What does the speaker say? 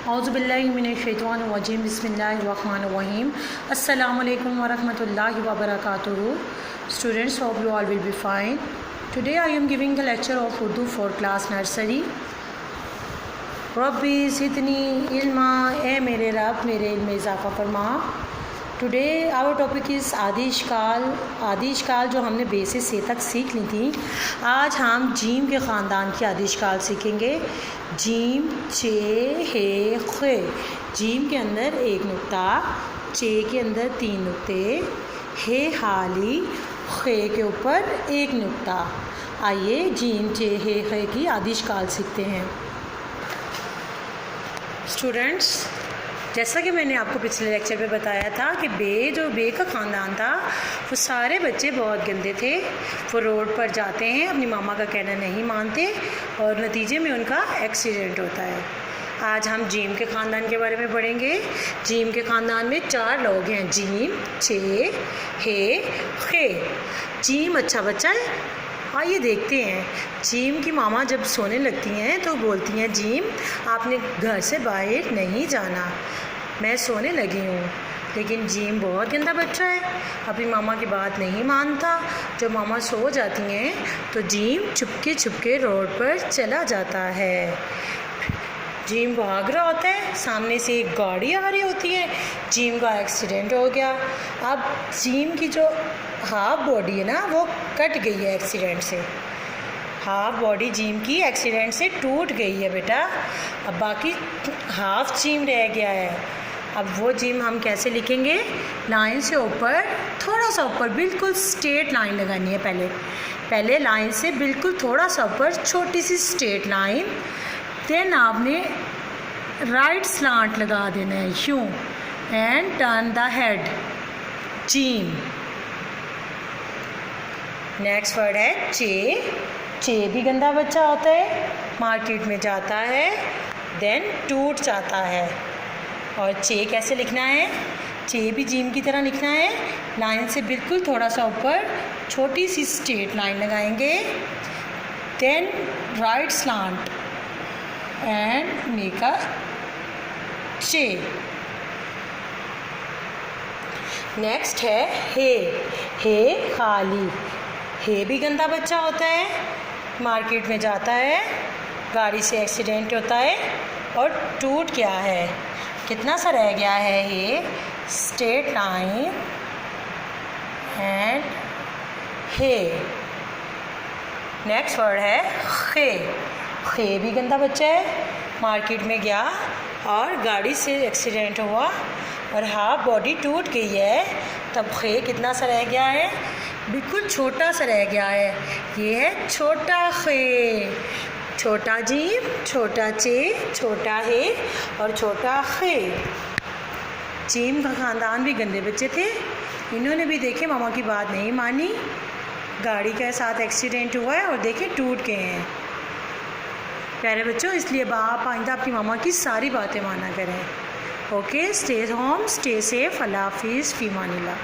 औज़ुबिल्लाहिमिनश्शैतानिर्रजीम बिस्मिल्लाहिर्रहमानिर्रहीम अस्सलामु अलैकुम वरहमतुल्लाहि वबरकातुहू। Students, hope you all will be fine. Today I am giving the lecture of Urdu for class nursery. रब्बी ज़िदनी इल्मा, ए मेरे रब मेरे इल्म में इजाफ़ा फरमा। टुडे आवर टॉपिक इज़ आदिश काल। आदिश काल जो हमने बे से से तक सीख ली थी, आज हम जीम के ख़ानदान की आदिश काल सीखेंगे। जीम, चे, हे, खे। जीम के अंदर एक नुक्ता, चे के अंदर 3 नुक्ते, हे हाली, खे के ऊपर 1 नुक्ता। आइए जीम, चे, हे, खे की आदिश काल सीखते हैं। स्टूडेंट्स, जैसा कि मैंने आपको पिछले लेक्चर में बताया था कि बे का ख़ानदान था, वो सारे बच्चे बहुत गंदे थे। वो रोड पर जाते हैं, अपनी मामा का कहना नहीं मानते और नतीजे में उनका एक्सीडेंट होता है। आज हम जीम के ख़ानदान के बारे में पढ़ेंगे। जीम के ख़ानदान में 4 लोग हैं, जीम, चे, हे, खे। जीम अच्छा बच्चा है। आइए देखते हैं। जीम की मामा जब सोने लगती हैं तो बोलती हैं, जीम आपने घर से बाहर नहीं जाना, मैं सोने लगी हूँ। लेकिन जीम बहुत गंदा बच्चा है, अपनी मामा की बात नहीं मानता। जब मामा सो जाती हैं तो जीम चुपके रोड पर चला जाता है। जीम भाग रहा होता है, सामने से एक गाड़ी आ रही होती है, जीम का एक्सीडेंट हो गया। अब जीम की जो हाफ बॉडी है ना, वो कट गई है एक्सीडेंट से। हाफ बॉडी जीम की एक्सीडेंट से टूट गई है बेटा। अब बाकी हाफ जीम रह गया है। अब वो जीम हम कैसे लिखेंगे? लाइन से ऊपर, थोड़ा सा ऊपर, बिल्कुल स्ट्रेट लाइन लगानी है। पहले लाइन से बिल्कुल थोड़ा सा ऊपर छोटी सी स्ट्रेट लाइन, देन आपने राइट स्लांट लगा देना है यूँ, and turn the head, gym. Next word है चे। चे भी गंदा बच्चा होता है, मार्केट में जाता है, देन टूट जाता है। और चे कैसे लिखना है? चे भी जीम की तरह लिखना है। लाइन से बिल्कुल थोड़ा सा ऊपर छोटी सी स्ट्रेट लाइन लगाएंगे, then right slant and make a चे। नेक्स्ट है हे। हे खाली। हे भी गंदा बच्चा होता है, मार्केट में जाता है, गाड़ी से एक्सीडेंट होता है और टूट गया है। कितना सा रह गया है हे? स्ट्रेट लाइन एंड हे। नेक्स्ट वर्ड है खे। खे भी गंदा बच्चा है, मार्केट में गया और गाड़ी से एक्सीडेंट हुआ और हाफ बॉडी टूट गई है, तब खे कितना सा रह गया है? बिल्कुल छोटा सा रह गया है। ये है छोटा खे। छोटा जीम, छोटा चे, छोटा हे और छोटा खे। जीम का ख़ानदान भी गंदे बच्चे थे, इन्होंने भी देखे मामा की बात नहीं मानी, गाड़ी के साथ एक्सीडेंट हुआ है और देखे टूट गए हैं। प्यारे बच्चों, इसलिए आप आइंदा अपनी मामा की सारी बातें माना करें। Okay, stay home, stay safe, अल्लाह हाफिज़, फ़ी अमानिल्लाह।